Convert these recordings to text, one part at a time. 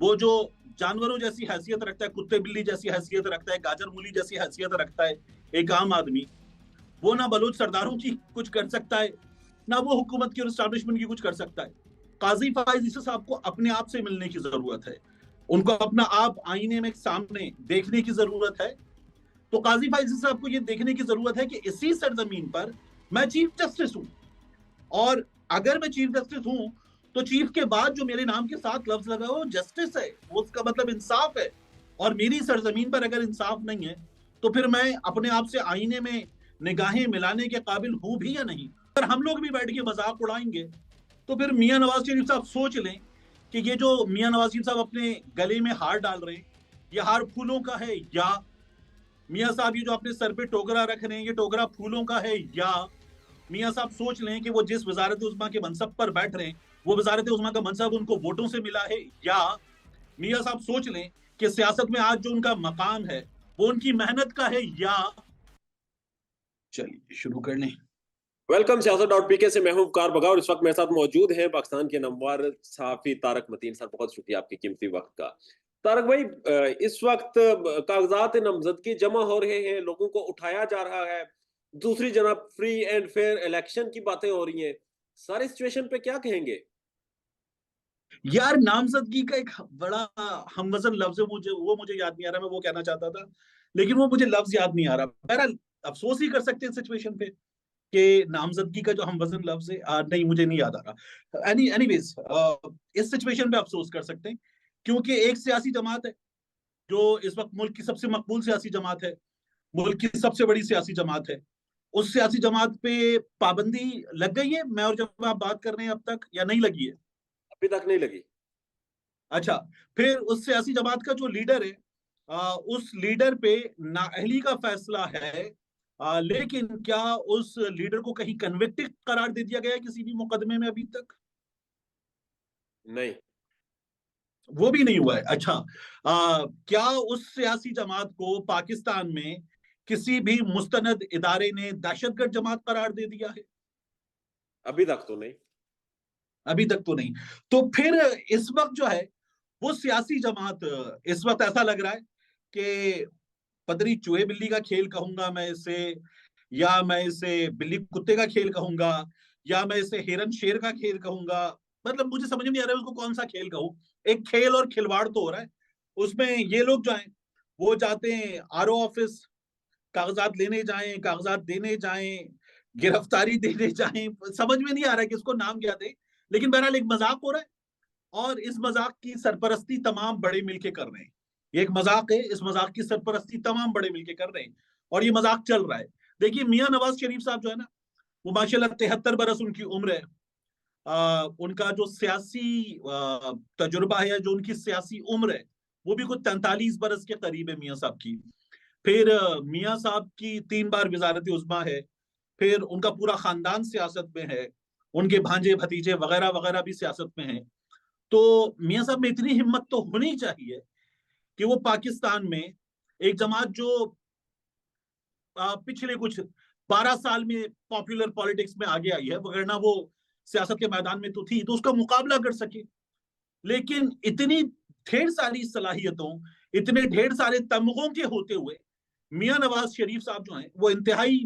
वो जो जानवरों जैसी हैसियत रखता है, कुत्ते बिल्ली जैसी हैसियत रखता है, गाजर मूली जैसी हैसियत रखता है एक आम आदमी, वो ना बलूच सरदारों की कुछ कर सकता है, ना वो हुकूमत की और एस्टैब्लिशमेंट की कुछ कर सकता है। काजी फाइज ईसा साहब को अपने आप से मिलने की जरूरत है। उनको अपना आप आईने में सामने देखने की जरूरत है। तो काजी फाइज ईसा साहब को ये देखने की जरूरत है कि इसी सरजमीन पर मैं चीफ जस्टिस हूं, और अगर मैं चीफ जस्टिस हूं तो चीफ के बाद जो मेरे नाम के साथ लफ्ज लगा वो जस्टिस है, वो उसका मतलब इंसाफ है। और मेरी सरजमीन पर अगर इंसाफ नहीं है तो फिर मैं अपने आप से आईने में निगाहें मिलाने के काबिल हूं भी या नहीं। अगर हम लोग भी बैठ के मजाक उड़ाएंगे तो फिर मियां नवाज शरीफ साहब सोच लें कि ये जो मियां नवाज शरीफ साहब अपने गले में हार डाल रहे हैं, ये हार फूलों का है, या मियां साहब ये जो अपने सर पे टोकरा रख रहे हैं ये टोकरा फूलों का है, या मियां साहब सोच लें कि वो जिस वजारत उज़्मा के मनसब पर बैठ रहे हैं वो वजारत उज़्मा का मनसब उनको वोटों से मिला है, या मियां साहब सोच लें कि सियासत में आज जो उनका मकाम है वो उनकी मेहनत का है, या चलिए शुरू कर लें। वेलकम सियासत डॉट पीके से मैं हूं उपकार बगा और इस वक्त मेरे साथ मौजूद हैं पाकिस्तान के नमवर सहाफी तारक मतीन सर। बहुत शुक्रिया आपके कीमती वक्त का। तारक भाई, इस वक्त कागजात नामजदगी जमा हो रहे हैं, लोगों को उठाया जा रहा है, दूसरी जनाब फ्री एंड फेयर इलेक्शन की बातें हो रही हैं। सारी सिचुएशन पे क्या कहेंगे? यार नामजदगी का एक बड़ा हमवजन लफ्ज है, मुझे याद नहीं आ रहा, मैं वो कहना चाहता था लेकिन वो मुझे लफ्ज याद नहीं आ रहा। बहरहाल अफसोस ही कर सकते हैं सिचुएशन पे कि नामजदगी का जो हमवजन लफ्ज है, नहीं मुझे नहीं याद आ रहा। एनीवेज इस सिचुएशन पे अफसोस कर सकते हैं क्योंकि एक सियासी जमात है जो इस वक्त मुल्क की सबसे मकबूल सियासी जमात है, मुल्क की सबसे बड़ी सियासी जमात है। उस सियासी जमात पे पाबंदी लग गई है, मैं और जब आप बात कर रहे हैं अब तक, या नहीं लगी है? अभी तक नहीं लगी। अच्छा, फिर उस सियासी जमात का जो लीडर है, उस लीडर पे नाअहली का फैसला है। लेकिन क्या उस लीडर को कहीं कन्विक्टेड करार दे दिया गया है किसी भी मुकदमे में अभी तक? नहीं। वो भी नहीं हुआ है। अच्छा, क्या उस सियासी जमात को पाकिस्तान में किसी भी मुस्तनद इदारे ने दहशतगर्द जमात करार दे दिया है? अभी तक तो नहीं। अभी तक तो नहीं। तो फिर इस वक्त जो है वो सियासी जमात, इस वक्त ऐसा लग रहा है कि पतरी चूहे बिल्ली का खेल कहूंगा मैं इसे, या मैं इसे बिल्ली कुत्ते का खेल कहूंगा, या मैं इसे हिरन शेर का खेल कहूंगा। मतलब मुझे समझ में नहीं आ रहा है उसको कौन सा खेल कहूं। एक खेल और खिलवाड़ तो हो रहा है उसमें। ये लोग जो हैं वो जाते हैं आरओ ऑफिस, कागजात लेने जाएं, कागजात देने जाएं, गिरफ्तारी देने जाएं, समझ में नहीं आ रहा है कि इसको नाम क्या दे। लेकिन बहरहाल एक मजाक हो रहा है, और इस मजाक की सरपरस्ती तमाम बड़े मिलके कर रहे हैं। ये एक मजाक है, इस मजाक की सरपरस्ती तमाम बड़े मिलके कर रहे हैं, और ये मजाक चल रहा है। देखिए मियां नवाज शरीफ साहब जो है ना, वो माशाल्लाह 73 बरस उनकी उम्र है। उनका जो सियासी तजुर्बा है, जो उनकी सियासी उम्र है, वो भी कुछ 43 बरस के करीब है मियां साहब की। फिर मियां साहब की 3 बार वजारत उज़्मा है। फिर उनका पूरा खानदान सियासत में है, उनके भांजे भतीजे वगैरह वगैरह भी सियासत में है। तो मियां साहब में इतनी हिम्मत तो होनी चाहिए कि वो पाकिस्तान में एक जमात जो पिछले कुछ 12 साल में पॉपुलर पॉलिटिक्स में आगे आई है, वगरना वो सियासत के मैदान में तो थी, तो उसका मुकाबला कर सके। लेकिन इतनी ढेर सारी सलाहियतों, इतने ढेर सारे तमगों के होते हुए मियां नवाज शरीफ साहब जो हैं वो इंतहाई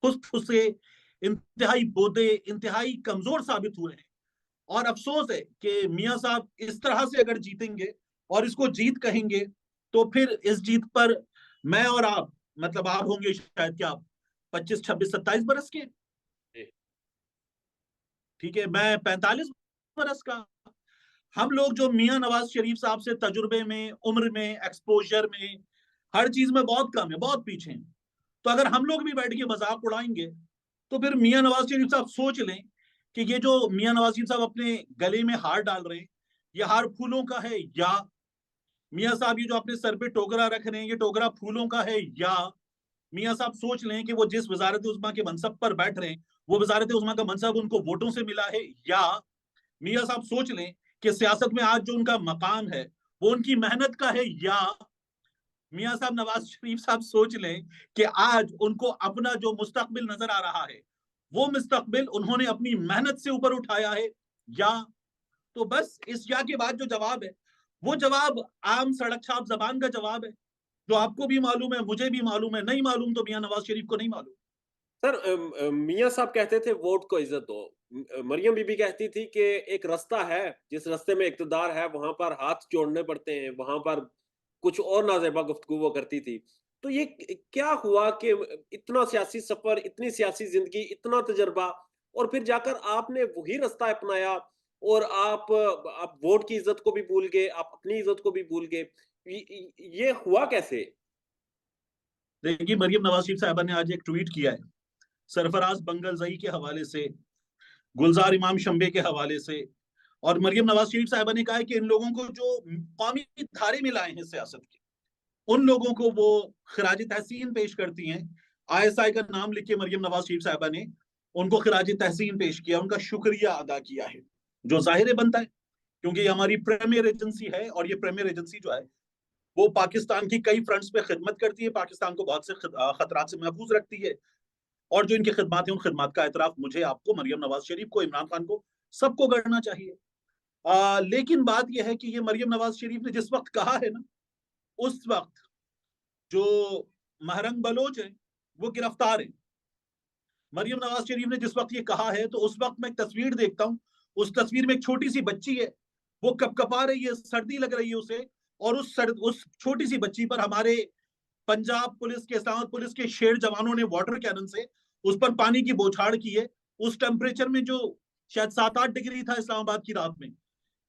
फुसफुसे, इंतहाई बोदे, इंतहाई कमजोर साबित हुए हैं। और अफसोस है कि मियां साहब इस तरह से अगर जीतेंगे और इसको जीत कहेंगे तो फिर इस जीत पर मैं और आप, मतलब आप होंगे शायद क्या 25 26 27 बरस के, जी। ठीक है, मैं 45 बरस का। हम लोग जो मियां नवाज शरीफ साहब से तजुर्बे में, उम्र में, एक्सपोजर में, हर चीज में बहुत कम है, बहुत पीछे हैं। तो अगर हम लोग भी बैठ के मजाक उड़ाएंगे तो फिर मियां नवाज शरीफ साहब सोच लें कि ये जो मियां नवाज शरीफ साहब अपने गले में हार डाल रहे हैं ये हार फूलों का है, या मियां साहब ये जो अपने सर पे टोकरा रख रहे हैं ये टोकरा फूलों का है, या मियां साहब सोच लें कि वो जिस वजारत उज़्मा के मनसब पर बैठ रहे हैं वो वजारत उज़्मा का मनसब उनको वोटों से मिला है, या मियां साहब सोच लें कि सियासत में आज जो उनका मकाम है वो उनकी मेहनत का है, या मियां साहब नवाज शरीफ साहब सोच लें कि आज उनको अपना जो मुस्तकबिल नजर आ रहा है वो मुस्तकबिल उन्होंने अपनी मेहनत से ऊपर उठाया है, या। तो बस इस या के बाद जो जवाब है वो जवाब आम सड़क छाप जबान का जवाब है, जो आपको भी मालूम है, मुझे भी मालूम है, नहीं मालूम तो मियां नवाज शरीफ को नहीं मालूम। सर मियाँ साहब कहते थे वोट को इज्जत दो। मरियम बीबी कहती थी कि एक रास्ता है, जिस रास्ते में इक़्तिदार है वहाँ पर हाथ जोड़ने पड़ते हैं, वहाँ पर कुछ और नाज़ेबा गुफ्तगू वो करती थी। तो ये क्या हुआ कि इतना सियासी सफ़र, इतनी सियासी ज़िंदगी, इतना तजुर्बा और फिर जाकर आपने वही रास्ता अपनाया और आप वोट की इज्जत को भी भूल गए, आप अपनी इज्जत को भी भूल गए। ये हुआ कैसे? देखिए, मरियम नवाज शरीफ साहबा ने आज एक ट्वीट किया है, सरफराज बंगलजई के हवाले से, गुलजार इमाम शंबे के हवाले से, और मरियम नवाज शरीफ साहबा ने कहा है कि इन लोगों को जो कौमी धारे में लाए हैं सियासत के, उन लोगों को वो खिराज तहसीन पेश करती हैं। आईएसआई का नाम लिख के मरियम नवाज शरीफ साहबा ने उनको खिराज तहसीन पेश किया, उनका शुक्रिया अदा किया है, जो जाहिर बनता है, क्योंकि ये हमारी प्रीमियर एजेंसी है, और ये प्रीमियर एजेंसी जो है वो पाकिस्तान की कई फ्रंट्स पे खिदमत करती है, पाकिस्तान को बहुत से खतरात से महफूज रखती है, और जो इनकी खिदमत है उन खिदमत का एतराफ मुझे, आपको, मरियम नवाज शरीफ को, इमरान खान को, सबको करना चाहिए। लेकिन बात यह है कि ये मरियम नवाज शरीफ ने जिस वक्त कहा है ना, उस वक्त जो महरंग बलोच है वो गिरफ्तार है। मरियम नवाज शरीफ ने जिस वक्त ये कहा है, तो उस वक्त मैं एक तस्वीर देखता हूँ, उस तस्वीर में एक छोटी सी बच्ची है, वो कपकपा रही है, सर्दी लग रही है उसे, और उस छोटी सी बच्ची पर हमारे पंजाब पुलिस के, इस्लामाबाद पुलिस के शेर जवानों ने वाटर कैनन से उस पर पानी की बौछार की है, उस टेम्परेचर में जो शायद 7-8 डिग्री था इस्लामाबाद की रात में,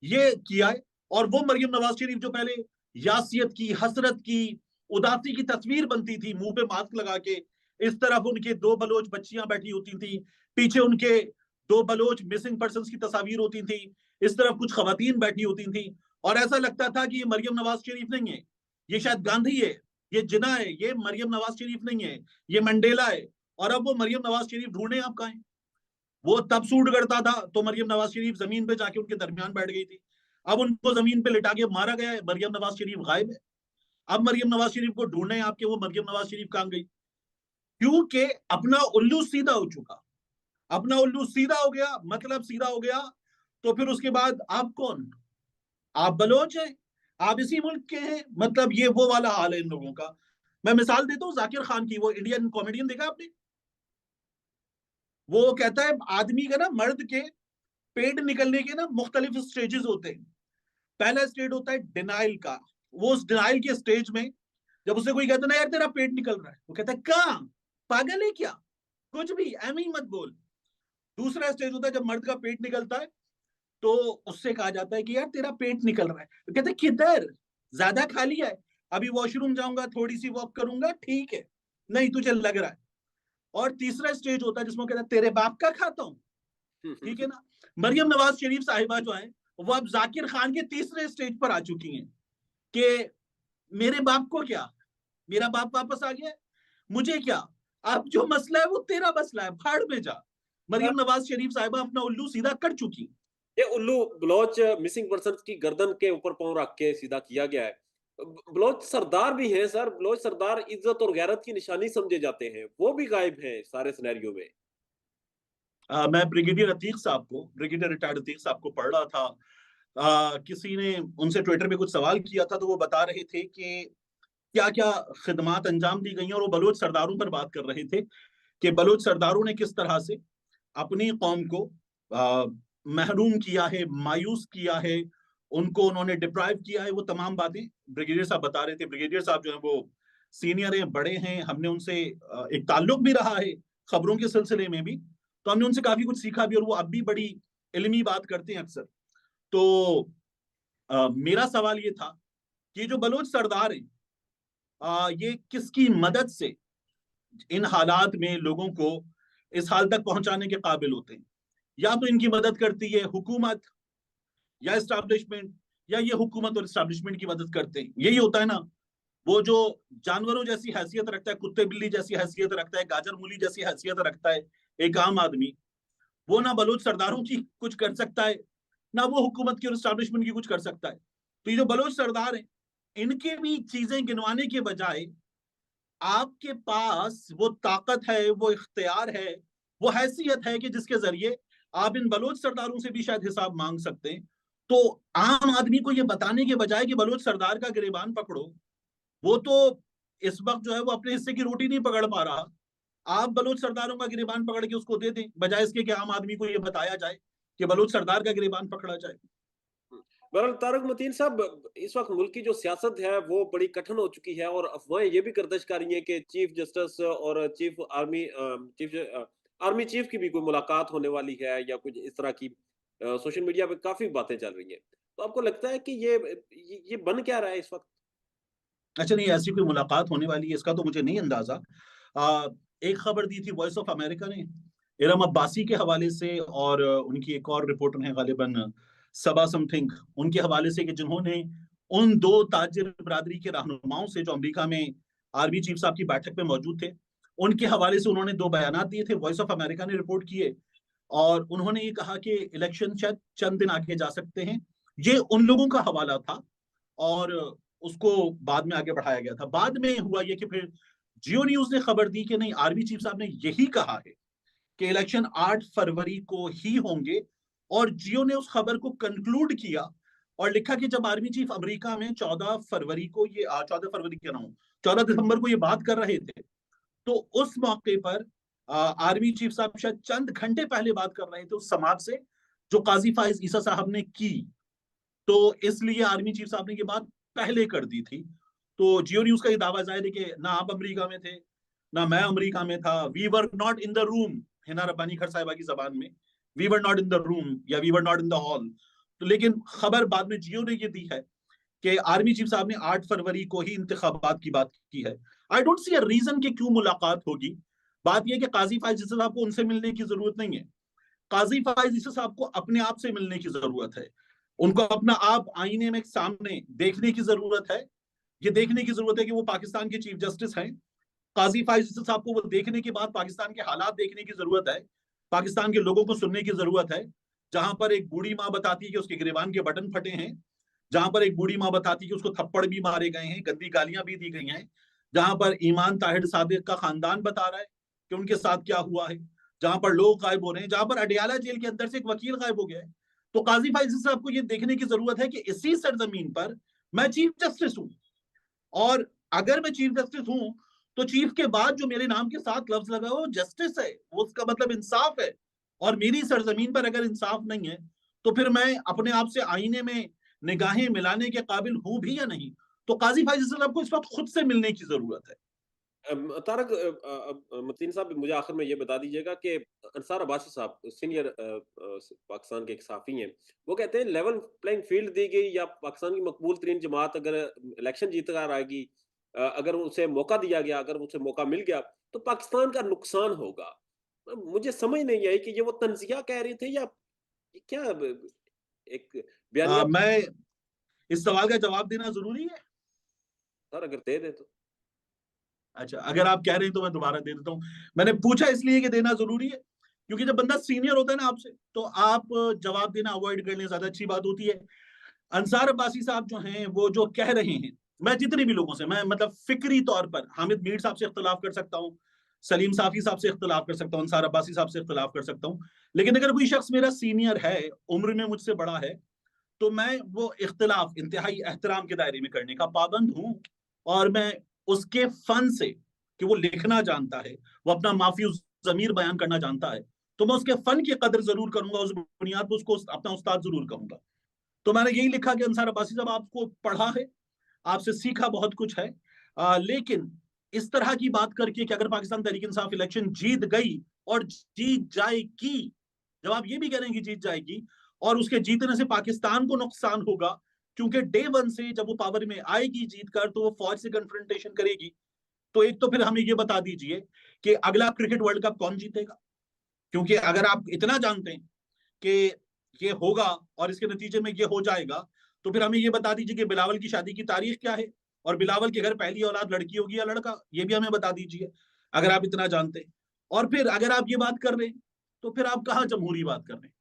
ये किया है। और वो मरियम नवाज शरीफ जो पहले यासियत की, हसरत की, उदासी की तस्वीर बनती थी, मुंह पे मास्क लगा के, इस तरफ उनके 2 बलोच बच्चियां बैठी होती थी, पीछे उनके 2 बलोच मिसिंग पर्सन की तस्वीर होती थी, इस तरफ कुछ खवातीन बैठी होती थी, और ऐसा लगता था कि ये मरियम नवाज शरीफ नहीं है, ये शायद गांधी है, ये जिना है, ये मरियम नवाज शरीफ नहीं है, ये मंडेला है। और अब वो मरियम नवाज शरीफ ढूंढे आप कहाँ हैं? वो तब सूट करता था तो मरियम नवाज शरीफ जमीन पे जाके उनके दरमियान बैठ गई थी, अब उनको जमीन पे लिटा के मारा गया है, मरियम नवाज शरीफ गायब है। अब मरियम नवाज शरीफ को ढूंढने आपके, वो मरियम नवाज शरीफ कहां गई? क्योंकि अपना उल्लू सीधा हो चुका, अपना उल्लू सीधा हो गया, मतलब सीधा हो गया, तो फिर उसके बाद आप कौन? आप बलोच हैं, आप इसी मुल्क के हैं, मतलब ये वो वाला हाल है इन लोगों का। मैं मिसाल देता हूँ जाकिर खान की, वो इंडियन कॉमेडियन देखा आपने? वो कहता है आदमी का ना, मर्द के पेट निकलने के ना मुख्तलिफ स्टेजेस होते हैं। पहला स्टेज होता है डिनाइल का, वो उस डिनाइल के स्टेज में जब उसे कोई कहता है ना यार तेरा पेट निकल रहा है, वो कहता है कहाँ, पागल है क्या, कुछ भी एम ही मत बोल। दूसरा स्टेज होता है जब मर्द का पेट निकलता है, तो उससे कहा जाता है कि यार तेरा पेट निकल रहा है, तो कहते हैं किधर, ज्यादा खा लिया है, अभी वॉशरूम जाऊंगा, थोड़ी सी वॉक करूंगा, ठीक है, नहीं तुझे लग रहा है। और तीसरा स्टेज होता है जिसमें कहता है तेरे बाप का खाता हूं, ठीक है ना। मरियम नवाज शरीफ साहिबा जो है वो अब जाकिर खान के तीसरे स्टेज पर आ चुकी हैं कि मेरे बाप को क्या, मेरा बाप वापस आ गया, मुझे क्या, अब जो मसला है वो तेरा मसला है, भाड़ में जा। मरियम नवाज शरीफ साहिबा अपना उल्लू सीधा कर चुकी। ये उल्लू बलोच मिसिंग पर्सन की गर्दन के ऊपर पांव रख के सीधा किया गया है। बलोच सरदार भी हैं सर, बलोच सरदार इज्जत और गैरत की निशानी समझे जाते हैं, वो भी गायब हैं सारे सिनेरियो में। मैं ब्रिगेडियर अतीक साहब को, ब्रिगेडियर रिटायर्ड अतीक साहब को पढ़ रहा था, किसी ने उनसे ट्विटर पे कुछ सवाल किया था, तो वो बता रहे थे कि क्या क्या खिदमात अंजाम दी गई हैं, और वो बलोच सरदारों पर बात कर रहे थे कि बलोच सरदारों ने किस तरह से अपनी कौम को महरूम किया है, मायूस किया है, उनको उन्होंने डिप्राइव किया है, वो तमाम बातें ब्रिगेडियर साहब बता रहे थे। ब्रिगेडियर साहब जो है वो सीनियर हैं, बड़े हैं, हमने उनसे एक ताल्लुक भी रहा है खबरों के सिलसिले में भी, तो हमने उनसे काफी कुछ सीखा भी, और वो अब भी बड़ी इल्मी बात करते हैं अक्सर। तो मेरा सवाल ये था कि जो बलोच सरदार हैं, ये किसकी मदद से इन हालात में लोगों को इस हाल तक पहुंचाने के काबिल होते हैं? या तो इनकी मदद करती है हुकूमत या इस्टेब्लिशमेंट, या ये हुकूमत और इस्टेब्लिशमेंट की मदद करते हैं, यही होता है ना। वो जो जानवरों जैसी हैसियत रखता है, कुत्ते बिल्ली जैसी हैसियत रखता है, गाजर मूली जैसी हैसियत रखता है एक आम आदमी, वो ना बलोच सरदारों की कुछ कर सकता है, ना वो हुकूमत की और इस्टेब्लिशमेंट की कुछ कर सकता है। तो ये जो बलोच सरदार हैं, इनके भी चीजें गिनवाने के बजाय आपके पास वो ताकत है, वो इख्तियार है, वो हैसियत है कि जिसके जरिए आप इन बलोच सरदारों से भी शायद हिसाब मांग सकते हैं। तो आम आदमी को ये बताने के बजाय कि बलोच सरदार का गिरेबान पकड़ो, वो तो इस वक्त जो है वो अपने हिस्से की रोटी नहीं पकड़ पा रहा। आप बलोच सरदारों का गिरेबान पकड़ के उसको दे दें, बजाय इसके कि आम आदमी को ये बताया जाए कि बलोच सरदार का गिरेबान पकड़ा जाए। बहरहाल तारक मतीन साहब, इस वक्त मुल्क की जो सियासत है वो बड़ी कठिन हो चुकी है और अफवाहें ये भी गर्दिश कर रही हैं कि चीफ जस्टिस और आर्मी चीफ की भी कोई मुलाकात होने वाली है या कुछ इस तरह की। सोशल मीडिया पे काफी बातें चल रही हैं। तो आपको लगता है कि ये बन क्या रहा है इस वक्त? अच्छा, नहीं, ऐसी कोई मुलाकात होने वाली है इसका तो मुझे नहीं अंदाजा। एक खबर दी थी वॉइस ऑफ अमेरिका ने इरम अब्बासी के हवाले से, और उनकी एक और रिपोर्टर है गालिबन सबा समथिंग, उनके हवाले से, कि जिन्होंने उन दो ताजिर बरादरी के रहनुमाओं से जो अमेरिका में आर्मी चीफ साहब की बैठक में मौजूद थे, उनके हवाले से उन्होंने दो बयान दिए थे, वॉइस ऑफ अमेरिका ने रिपोर्ट किए। और उन्होंने ये कहा कि इलेक्शन शायद चंद दिन आगे जा सकते हैं। ये उन लोगों का हवाला था और उसको बाद में आगे बढ़ाया गया था। बाद में हुआ ये कि फिर जियो न्यूज ने खबर दी कि नहीं, आर्मी चीफ साहब ने यही कहा है कि इलेक्शन 8 फरवरी को ही होंगे। और जियो ने उस खबर को कंक्लूड किया और लिखा कि जब आर्मी चीफ अमेरिका में 14 फरवरी को ये 14 फरवरी क्या नाम 14 दिसंबर को ये बात कर रहे थे, तो उस मौके पर आर्मी चीफ साहब शायद चंद घंटे पहले बात कर रहे थे उस समाज से जो काजी फाइज ईसा साहब ने की। तो इसलिए आर्मी चीफ साहब ने ये बात पहले कर दी थी। तो जियो न्यूज का ये दावा जाहिर है कि ना आप अमेरिका में थे ना मैं अमेरिका में था। We were not in the room, Hina Rabbani Khar साहिबा की जबान में, we were not in the room या we were not in the hall. तो लेकिन खबर बाद में जियो ने ये दी है कि आर्मी चीफ साहब ने 8 फरवरी को ही इंतखाबात की बात की है। I don't see a reason कि क्यों मुलाकात होगी। बात यह कि काजी फाइज ईसा साहब को उनसे मिलने की जरूरत नहीं है। काजी फाइज ईसा साहब को अपने आप से मिलने की जरूरत है। उनको अपना आप आईने में सामने देखने की जरूरत है। ये देखने की जरूरत है कि वो पाकिस्तान के चीफ जस्टिस हैं। काजी फाइज ईसा साहब को वो देखने के बाद पाकिस्तान के हालात देखने की जरूरत है। पाकिस्तान के लोगों को सुनने की जरूरत है। जहां पर एक बूढ़ी माँ बताती है कि उसके गिरेबान के बटन फटे हैं, जहां पर एक बूढ़ी माँ बताती है कि उसको थप्पड़ भी मारे गए हैं, गंदी गालियां भी दी गई हैं, जहां पर ईमान ताहिर सादिक का खानदान बता रहा है कि उनके साथ क्या हुआ है, जहां पर लोग गायब हो रहे हैं, जहां पर अडियाला जेल के अंदर से एक वकील गायब हो गया है। तो काजी फाइज साहब को यह देखने की जरूरत है कि इसी सरजमीन पर मैं चीफ जस्टिस हूं, और अगर मैं चीफ जस्टिस हूं तो चीफ के बाद जो मेरे नाम के साथ लफ्ज लगा वो जस्टिस है, वो उसका मतलब इंसाफ है। और मेरी सरजमीन पर अगर इंसाफ नहीं है तो फिर मैं अपने आप से आईने में निगाहें मिलाने के काबिल हूं भी या नहीं। तो काजी फाइज साहब को इस वक्त खुद से मिलने की जरूरत है। तारक मतीन साहब, मुझे आखिर में ये बता दीजिएगा कि अंसार अब्बासी साहब सीनियर पाकिस्तान के एक सहाफ़ी हैं, वो कहते हैं लेवल प्लेइंग फील्ड दी गई या पाकिस्तान की मकबूल तरीन जमात अगर इलेक्शन जीत कर आएगी, अगर उसे मौका दिया गया, अगर उसे मौका मिल गया तो पाकिस्तान का नुकसान होगा। मुझे समझ नहीं आई कि ये वो तंज़िया कह रहे थे या ये क्या एक बयानिया। मैं इस सवाल का जवाब देना जरूरी है? सर अगर दे दे तो। अच्छा, अगर आप कह रहे हैं तो मैं दोबारा दे देता हूँ। मैंने पूछा इसलिए कि देना जरूरी है क्योंकि जब बंदा सीनियर होता है ना आपसे, तो आप जवाब देना अवॉइड कर लें, ज्यादा अच्छी बात होती है। अंसार अब्बासी साहब जो हैं वो जो कह रहे हैं, मैं जितने भी लोगों से, मैं मतलब फिक्री तौर पर हामिद मीर साहब से इख्तलाफ कर सकता हूँ, सलीम साफी साहब से इख्तलाफ कर सकता हूँ, अंसार अब्बासी साहब से इख्तलाफ कर सकता हूँ, लेकिन अगर कोई शख्स मेरा सीनियर है, उम्र में मुझसे बड़ा है, तो मैं वो इख्तलाफ इंतहाई एहतराम के दायरे में करने का पाबंद हूँ। और मैं उसके फन से, कि वो लिखना जानता है, वो अपना माफी जमीर बयान करना जानता है, तो मैं उसके फन की कदर जरूर करूंगा, उस बुनियाद पर उसको अपना उस्ताद जरूर कहूंगा। तो मैंने यही लिखा कि अंसार अब्बासी साहब, आपको पढ़ा है, आपसे सीखा बहुत कुछ है, लेकिन इस तरह की बात करके कि अगर पाकिस्तान तहरीक इंसाफ इलेक्शन जीत गई और जीत जाएगी, जब आप ये भी कह रहे हैं कि जीत जाएगी और उसके जीतने से पाकिस्तान को नुकसान होगा, क्योंकि डे वन से जब वो पावर में आएगी जीत कर तो वो फौज से कन्फ्रंटेशन करेगी। तो एक तो फिर हमें ये बता दीजिए कि अगला क्रिकेट वर्ल्ड कप कौन जीतेगा, क्योंकि अगर आप इतना जानते हैं कि ये होगा और इसके नतीजे में ये हो जाएगा, तो फिर हमें ये बता दीजिए कि बिलावल की शादी की तारीख क्या है, और बिलावल के घर पहली औलाद लड़की होगी या लड़का, ये भी हमें बता दीजिए अगर आप इतना जानते हैं। और फिर अगर आप ये बात कर रहे हैं तो फिर आप कहाँ जमहूरी बात कर रहे हैं?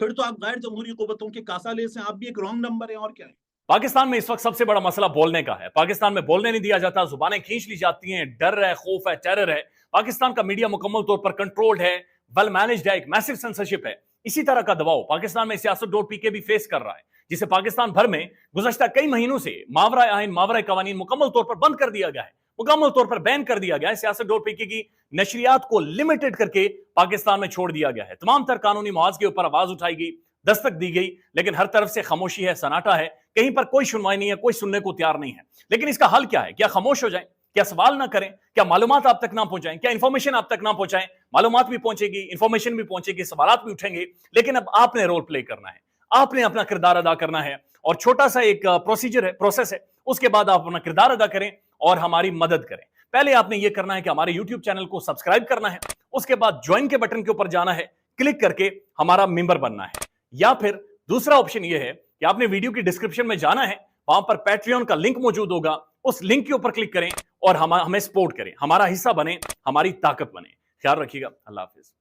फिर तो आप गैर जमहूरी कुव्वतों के कासाले से, आप भी एक रॉन्ग नंबर है, और क्या है। पाकिस्तान में इस वक्त सबसे बड़ा मसला बोलने का है। पाकिस्तान में बोलने नहीं दिया जाता, जुबानें खींच ली जाती हैं, डर है, खौफ है, टेरर है। पाकिस्तान का मीडिया मुकम्मल तौर पर कंट्रोल्ड है, वेल मैनेज्ड है, एक मैसिव सेंसरशिप है। इसी तरह का दबाव पाकिस्तान में सियासत.pk भी फेस कर रहा है। जिसे पाकिस्तान भर में गुज़श्ता कई महीनों से मावरा आइन, मावरा कवानीन मुकम्मल तौर पर बंद कर दिया गया है, मुकम्मल तौर पर बैन कर दिया गया है। siyaset.pk की नशरियात को लिमिटेड करके पाकिस्तान में छोड़ दिया गया है। तमाम तर कानूनी मुआवजे के ऊपर आवाज उठाई गई, दस्तक दी गई, लेकिन हर तरफ से खामोशी है, सन्नाटा है, कहीं पर कोई सुनवाई नहीं है, कोई सुनने को तैयार नहीं है। लेकिन इसका हल क्या है? क्या खामोश हो जाए? क्या सवाल ना करें? क्या मालूमात आप तक ना पहुंचाएं? क्या इंफॉर्मेशन आप तक ना पहुंचाएं? मालूमात भी पहुंचेगी, इंफॉर्मेशन भी पहुंचेगी, सवालात भी उठेंगे, लेकिन अब आपने रोल प्ले करना है, आपने अपना किरदार अदा करना है। और छोटा सा एक प्रोसीजर है, प्रोसेस है, उसके बाद आप अपना किरदार अदा करें और हमारी मदद करें। पहले आपने यह करना है कि हमारे YouTube चैनल को सब्सक्राइब करना है, उसके बाद ज्वाइन के बटन के ऊपर जाना है, क्लिक करके हमारा मेंबर बनना है। या फिर दूसरा ऑप्शन यह है कि आपने वीडियो की डिस्क्रिप्शन में जाना है, वहां पर पैट्रियन का लिंक मौजूद होगा, उस लिंक के ऊपर क्लिक करें और हमें सपोर्ट करें, हमारा हिस्सा बने, हमारी ताकत बने। ख्याल रखिएगा। अल्लाह हाफिज।